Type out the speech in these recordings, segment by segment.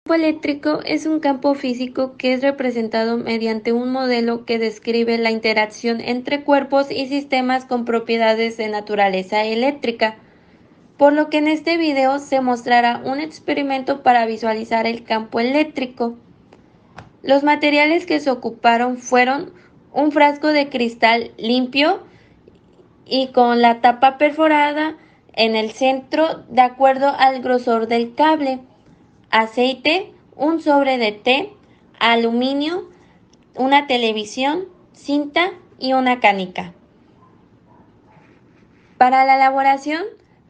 campo eléctrico es un campo físico que es representado mediante un modelo que describe la interacción entre cuerpos y sistemas con propiedades de naturaleza eléctrica, por lo que en este video se mostrará un experimento para visualizar el campo eléctrico. Los materiales que se ocuparon fueron un frasco de cristal limpio y con la tapa perforada en el centro de acuerdo al grosor del cable, aceite, un sobre de té, aluminio, una televisión, cinta y una canica. Para la elaboración,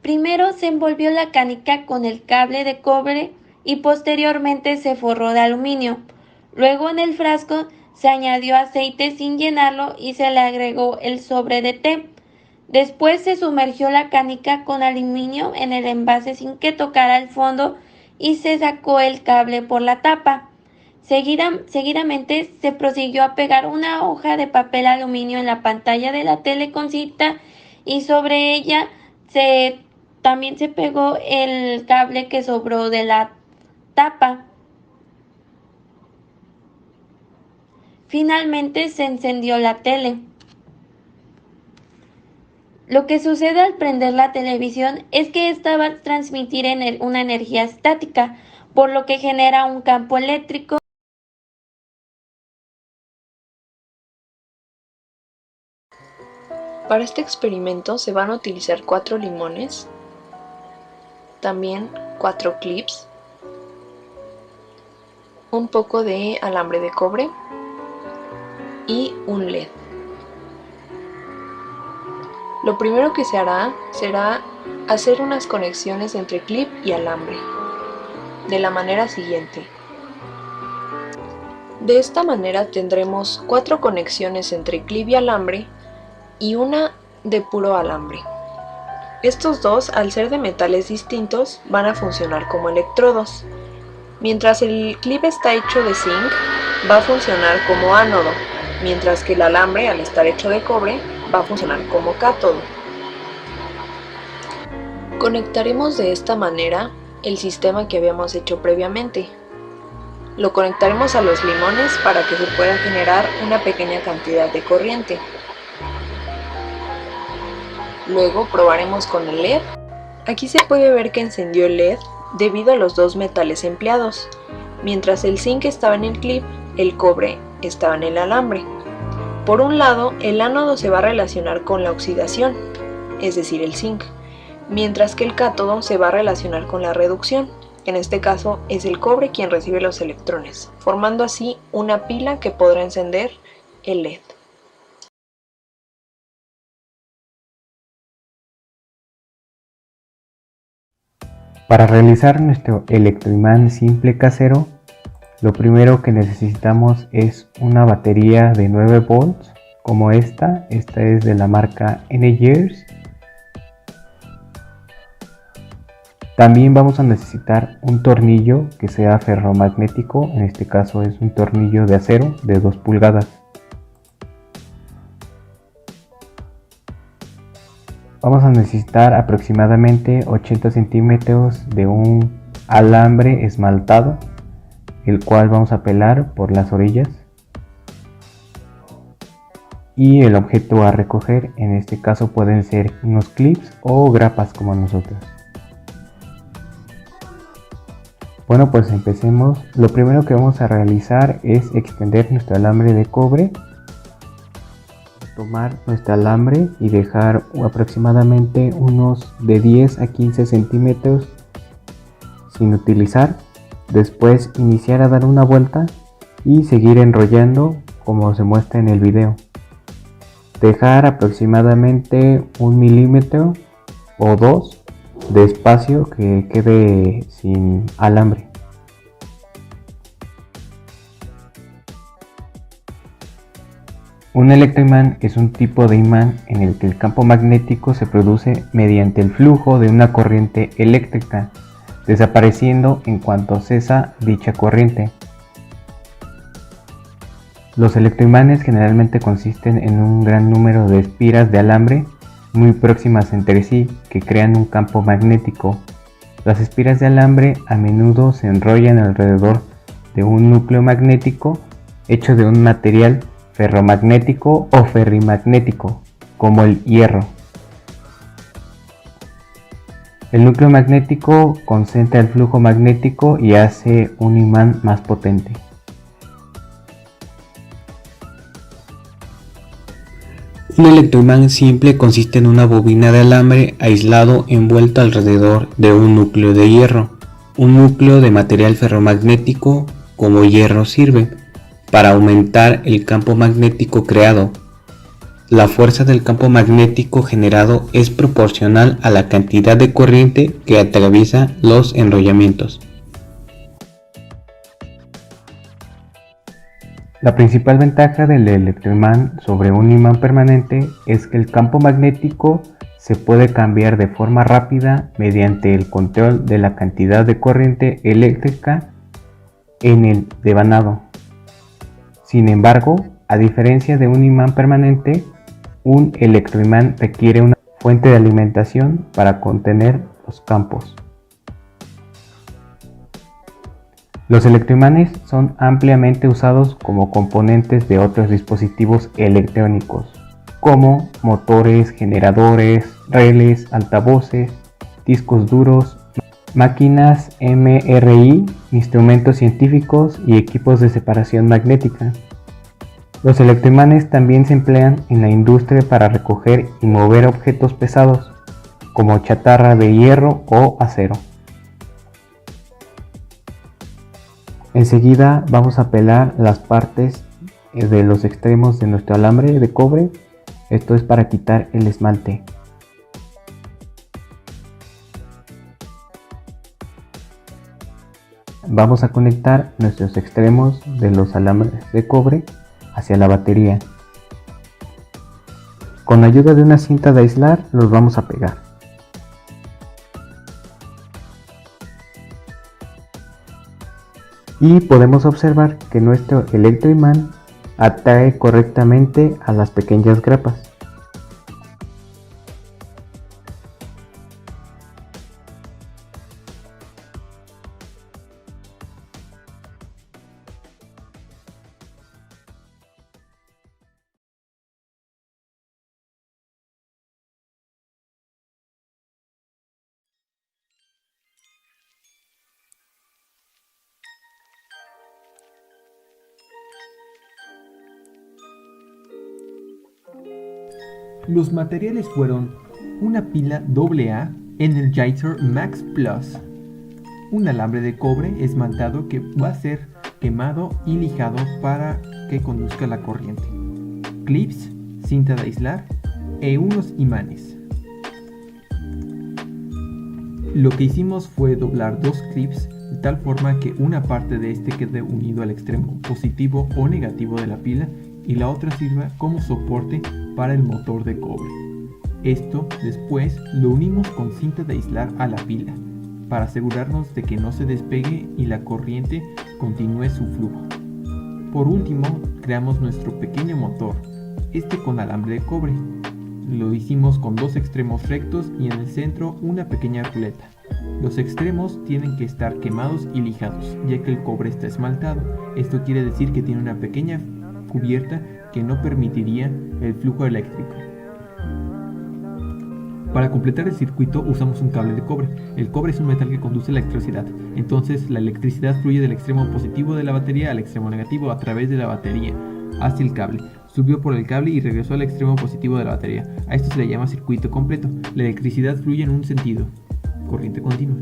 primero se envolvió la canica con el cable de cobre y posteriormente se forró de aluminio. Luego en el frasco se añadió aceite sin llenarlo y se le agregó el sobre de té. Después se sumergió la canica con aluminio en el envase sin que tocara el fondo y se sacó el cable por la tapa. Seguidamente se prosiguió a pegar una hoja de papel aluminio en la pantalla de la tele con cinta y sobre ella también se pegó el cable que sobró de la tapa. Finalmente se encendió la tele. Lo que sucede al prender la televisión es que esta va a transmitir una energía estática, por lo que genera un campo eléctrico. Para este experimento se van a utilizar 4 limones, también 4 clips, un poco de alambre de cobre y un LED. Lo primero que se hará será hacer unas conexiones entre clip y alambre, de la manera siguiente. De esta manera tendremos 4 conexiones entre clip y alambre y una de puro alambre. Estos dos, al ser de metales distintos, van a funcionar como electrodos. Mientras el clip está hecho de zinc, va a funcionar como ánodo, mientras que el alambre, al estar hecho de cobre, va a funcionar como cátodo. Conectaremos de esta manera el sistema que habíamos hecho previamente. Lo conectaremos a los limones para que se pueda generar una pequeña cantidad de corriente. Luego probaremos con el LED. Aquí se puede ver que encendió el LED debido a los dos metales empleados. Mientras el zinc estaba en el clip, el cobre estaba en el alambre. Por un lado, el ánodo se va a relacionar con la oxidación, es decir, el zinc, mientras que el cátodo se va a relacionar con la reducción. En este caso es el cobre quien recibe los electrones, formando así una pila que podrá encender el LED. Para realizar nuestro electroimán simple casero, lo primero que necesitamos es una batería de 9 volts como esta es de la marca Energies. También vamos a necesitar un tornillo que sea ferromagnético, en este caso es un tornillo de acero de 2 pulgadas. Vamos a necesitar aproximadamente 80 centímetros de un alambre esmaltado, el cual vamos a pelar por las orillas. Y el objeto a recoger, en este caso pueden ser unos clips o grapas como nosotros. Bueno, pues empecemos. Lo primero que vamos a realizar es extender nuestro alambre de cobre. Tomar nuestro alambre y dejar aproximadamente unos de 10 a 15 centímetros sin utilizar. Después iniciar a dar una vuelta y seguir enrollando como se muestra en el video. Dejar aproximadamente 1 milímetro o 2 de espacio que quede sin alambre. Un electroimán es un tipo de imán en el que el campo magnético se produce mediante el flujo de una corriente eléctrica, desapareciendo en cuanto cesa dicha corriente. Los electroimanes generalmente consisten en un gran número de espiras de alambre muy próximas entre sí que crean un campo magnético. Las espiras de alambre a menudo se enrollan alrededor de un núcleo magnético hecho de un material ferromagnético o ferrimagnético, como el hierro. El núcleo magnético concentra el flujo magnético y hace un imán más potente. Un electroimán simple consiste en una bobina de alambre aislado envuelto alrededor de un núcleo de hierro. Un núcleo de material ferromagnético como hierro sirve para aumentar el campo magnético creado. La fuerza del campo magnético generado es proporcional a la cantidad de corriente que atraviesa los enrollamientos. La principal ventaja del electroimán sobre un imán permanente es que el campo magnético se puede cambiar de forma rápida mediante el control de la cantidad de corriente eléctrica en el devanado. Sin embargo, a diferencia de un imán permanente, un electroimán requiere una fuente de alimentación para contener los campos. Los electroimanes son ampliamente usados como componentes de otros dispositivos electrónicos, como motores, generadores, relés, altavoces, discos duros, máquinas MRI, instrumentos científicos y equipos de separación magnética. Los electroimanes también se emplean en la industria para recoger y mover objetos pesados, como chatarra de hierro o acero. Enseguida vamos a pelar las partes de los extremos de nuestro alambre de cobre. Esto es para quitar el esmalte. Vamos a conectar nuestros extremos de los alambres de cobre hacia la batería. Con la ayuda de una cinta de aislar los vamos a pegar. Y podemos observar que nuestro electroimán atrae correctamente a las pequeñas grapas. Los materiales fueron una pila AA Energizer Max Plus, un alambre de cobre esmaltado que va a ser quemado y lijado para que conduzca la corriente, clips, cinta de aislar e unos imanes. Lo que hicimos fue doblar dos clips de tal forma que una parte de este quede unido al extremo positivo o negativo de la pila y la otra sirva como soporte para el motor de cobre. Esto después lo unimos con cinta de aislar a la pila para asegurarnos de que no se despegue y la corriente continúe su flujo. Por último, creamos nuestro pequeño motor, este con alambre de cobre. Lo hicimos con dos extremos rectos y en el centro una pequeña ruleta. Los extremos tienen que estar quemados y lijados, ya que el cobre está esmaltado. Esto quiere decir que tiene una pequeña cubierta que no permitiría el flujo eléctrico. Para completar el circuito usamos un cable de cobre. El cobre es un metal que conduce la electricidad, entonces la electricidad fluye del extremo positivo de la batería al extremo negativo a través de la batería hacia el cable. Subió por el cable y regresó al extremo positivo de la batería. A esto se le llama circuito completo. La electricidad fluye en un sentido, corriente continua.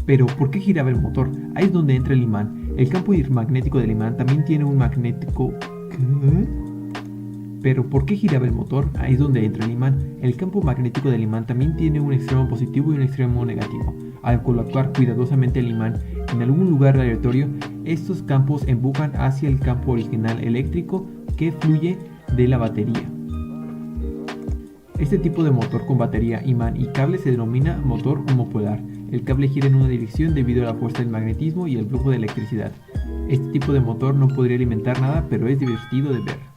Pero, ¿por qué giraba el motor? Ahí es donde entra el imán. El campo magnético del imán también tiene un magnético... ¿Qué? Pero, ¿por qué giraba el motor? Ahí es donde entra el imán. El campo magnético del imán también tiene un extremo positivo y un extremo negativo. Al colocar cuidadosamente el imán en algún lugar aleatorio, estos campos empujan hacia el campo original eléctrico que fluye de la batería. Este tipo de motor con batería, imán y cable se denomina motor homopolar. El cable gira en una dirección debido a la fuerza del magnetismo y el flujo de electricidad. Este tipo de motor no podría alimentar nada, pero es divertido de ver.